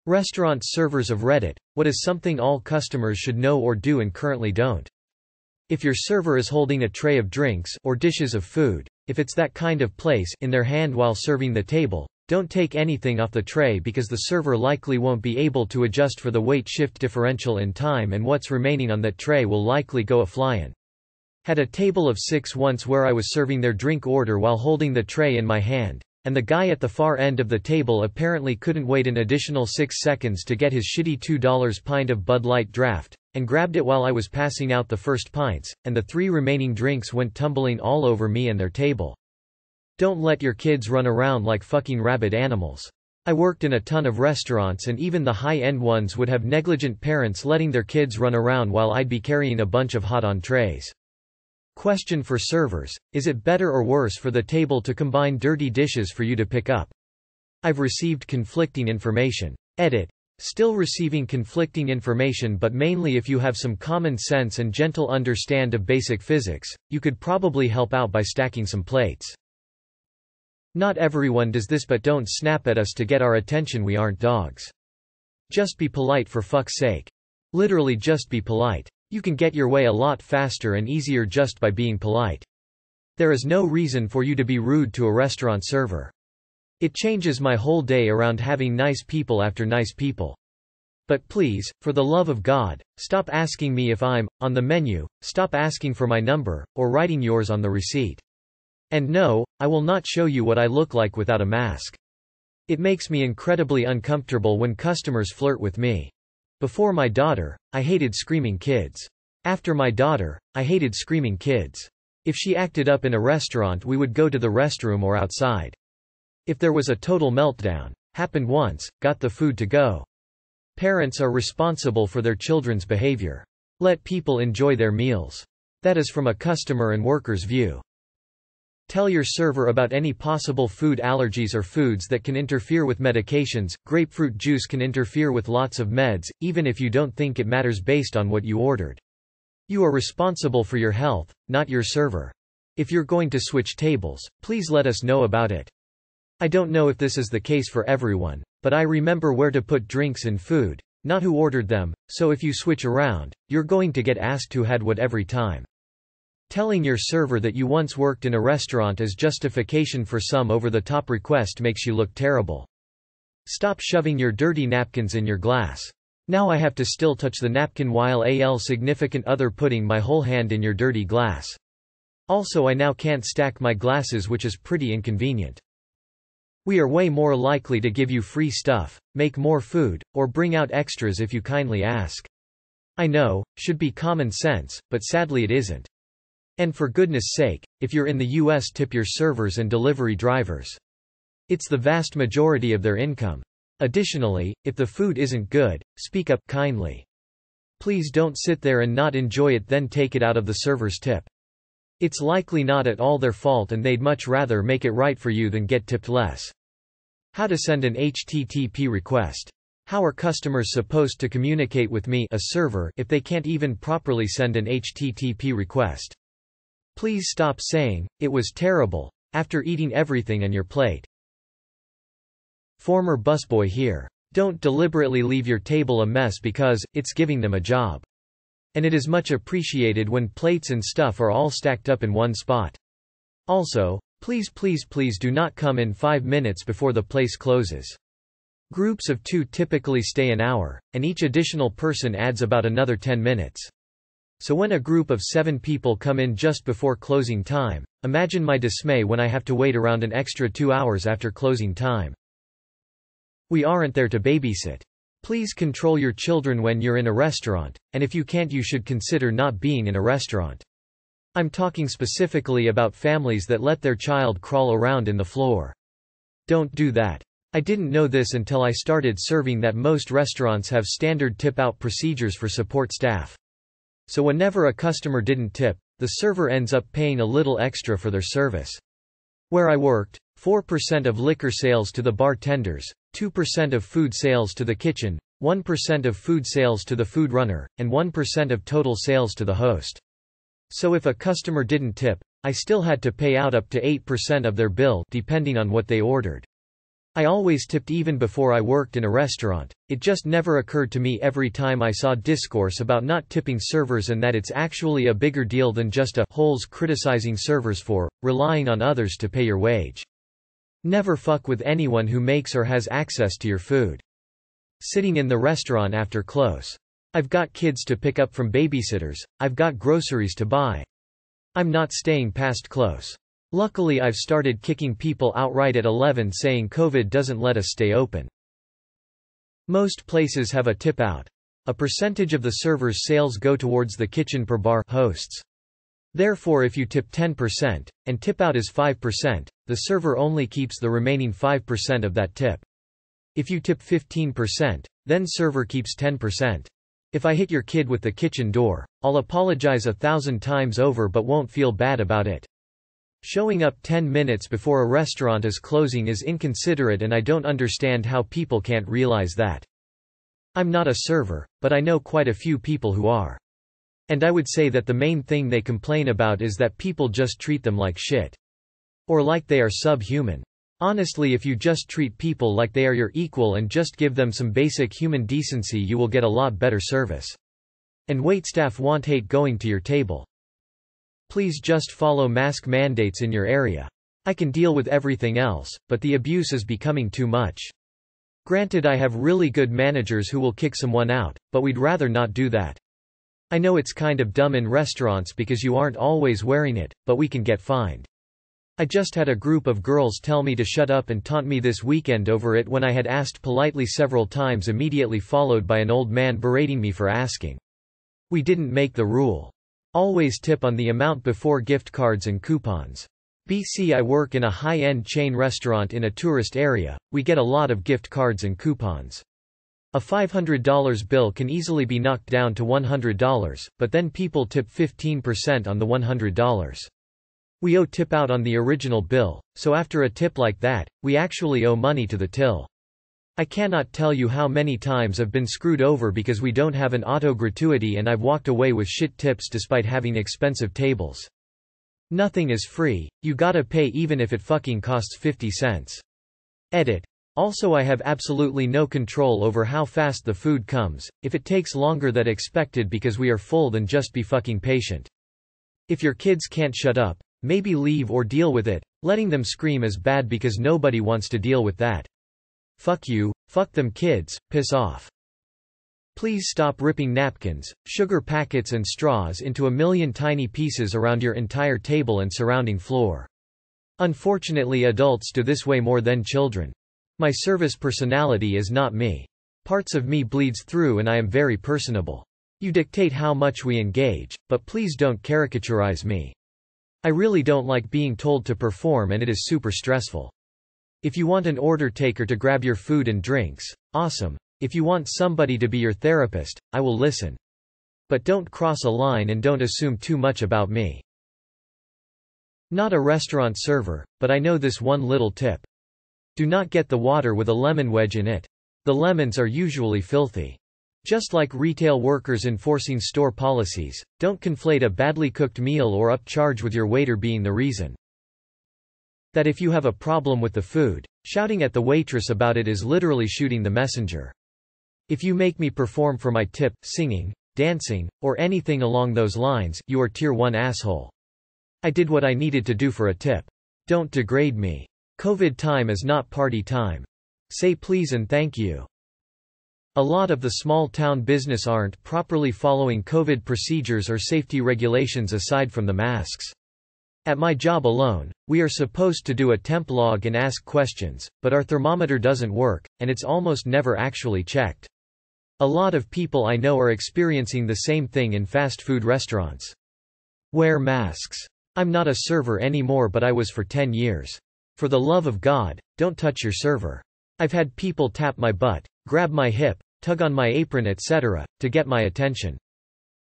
Restaurant servers of Reddit, what is something all customers should know or do and currently don't? If your server is holding a tray of drinks or dishes of food, if it's that kind of place, in their hand while serving the table, don't take anything off the tray because the server likely won't be able to adjust for the weight shift differential in time and what's remaining on that tray will likely go a-flyin'. Had a table of 6 once where I was serving their drink order while holding the tray in my hand, and the guy at the far end of the table apparently couldn't wait an additional 6 seconds to get his shitty $2 pint of Bud Light draft, and grabbed it while I was passing out the first pints, and the 3 remaining drinks went tumbling all over me and their table. Don't let your kids run around like fucking rabid animals. I worked in a ton of restaurants and even the high-end ones would have negligent parents letting their kids run around while I'd be carrying a bunch of hot-on trays. Question for servers: is it better or worse for the table to combine dirty dishes for you to pick up? I've received conflicting information. Edit. Still receiving conflicting information, but mainly if you have some common sense and gentle understand of basic physics, you could probably help out by stacking some plates. Not everyone does this, but don't snap at us to get our attention, we aren't dogs. Just be polite for fuck's sake. Literally just be polite. You can get your way a lot faster and easier just by being polite. There is no reason for you to be rude to a restaurant server. It changes my whole day around having nice people after nice people. But please, for the love of God, stop asking me if I'm on the menu, stop asking for my number, or writing yours on the receipt. And no, I will not show you what I look like without a mask. It makes me incredibly uncomfortable when customers flirt with me. Before my daughter, I hated screaming kids. After my daughter, I hated screaming kids. If she acted up in a restaurant, we would go to the restroom or outside. If there was a total meltdown, happened once, got the food to go. Parents are responsible for their children's behavior. Let people enjoy their meals. That is from a customer and worker's view. Tell your server about any possible food allergies or foods that can interfere with medications. Grapefruit juice can interfere with lots of meds, even if you don't think it matters based on what you ordered. You are responsible for your health, not your server. If you're going to switch tables, please let us know about it. I don't know if this is the case for everyone, but I remember where to put drinks in food, not who ordered them, so if you switch around, you're going to get asked who had what every time. Telling your server that you once worked in a restaurant as justification for some over-the-top request makes you look terrible. Stop shoving your dirty napkins in your glass. Now I have to still touch the napkin while a significant other putting my whole hand in your dirty glass. Also, I now can't stack my glasses, which is pretty inconvenient. We are way more likely to give you free stuff, make more food, or bring out extras if you kindly ask. I know, should be common sense, but sadly it isn't. And for goodness sake, if you're in the US, tip your servers and delivery drivers. It's the vast majority of their income. Additionally, if the food isn't good, speak up kindly. Please don't sit there and not enjoy it then take it out of the server's tip. It's likely not at all their fault and they'd much rather make it right for you than get tipped less. How to send an HTTP request. How are customers supposed to communicate with me, a server, if they can't even properly send an HTTP request? Please stop saying, "It was terrible," after eating everything on your plate. Former busboy here. Don't deliberately leave your table a mess because it's giving them a job. And it is much appreciated when plates and stuff are all stacked up in one spot. Also, please do not come in 5 minutes before the place closes. Groups of 2 typically stay an hour, and each additional person adds about another 10 minutes. So when a group of 7 people come in just before closing time, imagine my dismay when I have to wait around an extra 2 hours after closing time. We aren't there to babysit. Please control your children when you're in a restaurant, and if you can't, you should consider not being in a restaurant. I'm talking specifically about families that let their child crawl around in the floor. Don't do that. I didn't know this until I started serving that most restaurants have standard tip-out procedures for support staff. So whenever a customer didn't tip, the server ends up paying a little extra for their service. Where I worked, 4% of liquor sales to the bartenders, 2% of food sales to the kitchen, 1% of food sales to the food runner, and 1% of total sales to the host. So if a customer didn't tip, I still had to pay out up to 8% of their bill depending on what they ordered. I always tipped even before I worked in a restaurant. It just never occurred to me every time I saw discourse about not tipping servers and that it's actually a bigger deal than just a holes criticizing servers for relying on others to pay your wage. Never fuck with anyone who makes or has access to your food. Sitting in the restaurant after close. I've got kids to pick up from babysitters, I've got groceries to buy. I'm not staying past close. Luckily I've started kicking people outright at 11 saying COVID doesn't let us stay open. Most places have a tip out. A percentage of the server's sales go towards the kitchen per bar hosts. Therefore if you tip 10%, and tip out is 5%, the server only keeps the remaining 5% of that tip. If you tip 15%, then server keeps 10%. If I hit your kid with the kitchen door, I'll apologize 1,000 times over but won't feel bad about it. Showing up 10 minutes before a restaurant is closing is inconsiderate and I don't understand how people can't realize that. I'm not a server, but I know quite a few people who are. And I would say that the main thing they complain about is that people just treat them like shit. Or like they are subhuman. Honestly, if you just treat people like they are your equal and just give them some basic human decency, you will get a lot better service. And waitstaff won't hate going to your table. Please just follow mask mandates in your area. I can deal with everything else, but the abuse is becoming too much. Granted, I have really good managers who will kick someone out, but we'd rather not do that. I know it's kind of dumb in restaurants because you aren't always wearing it, but we can get fined. I just had a group of girls tell me to shut up and taunt me this weekend over it when I had asked politely several times, immediately followed by an old man berating me for asking. We didn't make the rule. Always tip on the amount before gift cards and coupons. BC, I work in a high-end chain restaurant in a tourist area, we get a lot of gift cards and coupons. A $500 bill can easily be knocked down to $100, but then people tip 15% on the $100. We owe tip out on the original bill, so after a tip like that, we actually owe money to the till. I cannot tell you how many times I've been screwed over because we don't have an auto gratuity and I've walked away with shit tips despite having expensive tables. Nothing is free, you gotta pay even if it fucking costs 50 cents. Edit. Also, I have absolutely no control over how fast the food comes. If it takes longer than expected because we are full, then just be fucking patient. If your kids can't shut up, maybe leave or deal with it. Letting them scream is bad because nobody wants to deal with that. Fuck you, fuck them kids, piss off. Please stop ripping napkins, sugar packets and straws into a million tiny pieces around your entire table and surrounding floor. Unfortunately, adults do this way more than children. My service personality is not me. Parts of me bleeds through and I am very personable. You dictate how much we engage, but please don't caricaturize me. I really don't like being told to perform and it is super stressful. If you want an order taker to grab your food and drinks, awesome. If you want somebody to be your therapist, I will listen. But don't cross a line and don't assume too much about me. Not a restaurant server, but I know this one little tip. Do not get the water with a lemon wedge in it. The lemons are usually filthy. Just like retail workers enforcing store policies, don't conflate a badly cooked meal or upcharge with your waiter being the reason. That if you have a problem with the food, shouting at the waitress about it is literally shooting the messenger. If you make me perform for my tip, singing, dancing, or anything along those lines, you are tier 1 asshole. I did what I needed to do for a tip. Don't degrade me. COVID time is not party time. Say please and thank you. A lot of the small town business aren't properly following COVID procedures or safety regulations aside from the masks. At my job alone, we are supposed to do a temp log and ask questions, but our thermometer doesn't work, and it's almost never actually checked. A lot of people I know are experiencing the same thing in fast food restaurants. Wear masks. I'm not a server anymore, but I was for 10 years. For the love of God, don't touch your server. I've had people tap my butt, grab my hip, tug on my apron, etc., to get my attention.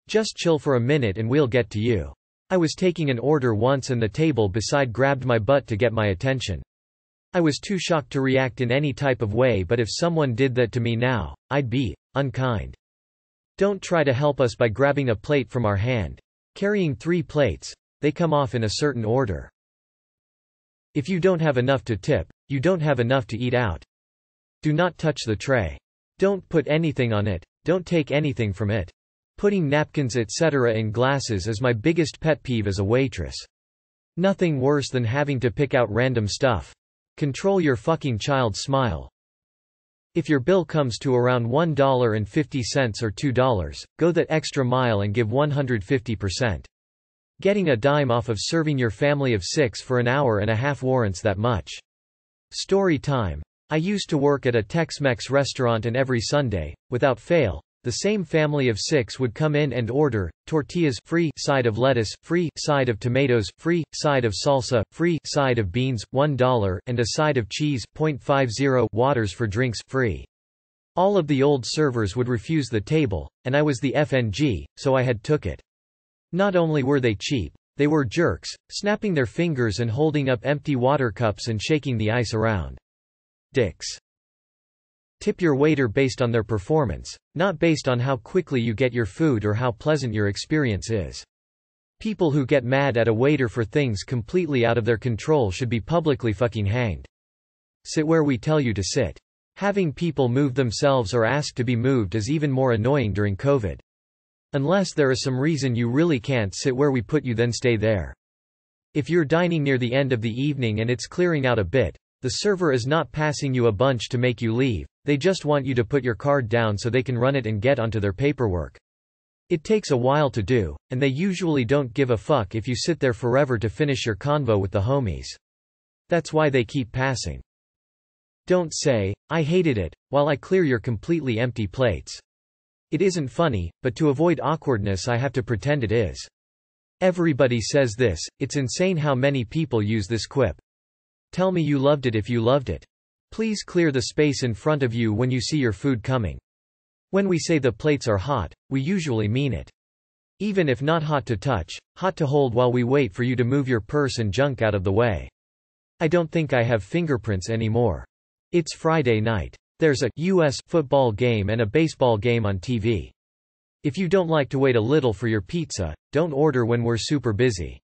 Just chill for a minute and we'll get to you. I was taking an order once and the table beside grabbed my butt to get my attention. I was too shocked to react in any type of way, but if someone did that to me now, I'd be unkind. Don't try to help us by grabbing a plate from our hand. Carrying 3 plates, they come off in a certain order. If you don't have enough to tip, you don't have enough to eat out. Do not touch the tray. Don't put anything on it, don't take anything from it. Putting napkins etc. in glasses is my biggest pet peeve as a waitress. Nothing worse than having to pick out random stuff. Control your fucking child's smile. If your bill comes to around $1.50 or $2, go that extra mile and give 150%. Getting a dime off of serving your family of 6 for an hour and a half warrants that much. Story time. I used to work at a Tex-Mex restaurant and every Sunday, without fail, the same family of 6 would come in and order, tortillas free, side of lettuce free, side of tomatoes free, side of salsa free, side of beans $1, and a side of cheese .50 waters for drinks free. All of the old servers would refuse the table, and I was the FNG, so I had took it. Not only were they cheap, they were jerks, snapping their fingers and holding up empty water cups and shaking the ice around. Dicks. Tip your waiter based on their performance, not based on how quickly you get your food or how pleasant your experience is. People who get mad at a waiter for things completely out of their control should be publicly fucking hanged. Sit where we tell you to sit. Having people move themselves or ask to be moved is even more annoying during COVID. Unless there is some reason you really can't sit where we put you, then stay there. If you're dining near the end of the evening and it's clearing out a bit, the server is not passing you a bunch to make you leave, they just want you to put your card down so they can run it and get onto their paperwork. It takes a while to do, and they usually don't give a fuck if you sit there forever to finish your convo with the homies. That's why they keep passing. Don't say, "I hated it," while I clear your completely empty plates. It isn't funny, but to avoid awkwardness I have to pretend it is. Everybody says this, it's insane how many people use this quip. Tell me you loved it if you loved it. Please clear the space in front of you when you see your food coming. When we say the plates are hot, we usually mean it. Even if not hot to touch, hot to hold while we wait for you to move your purse and junk out of the way. I don't think I have fingerprints anymore. It's Friday night. There's a U.S. football game and a baseball game on TV. If you don't like to wait a little for your pizza, don't order when we're super busy.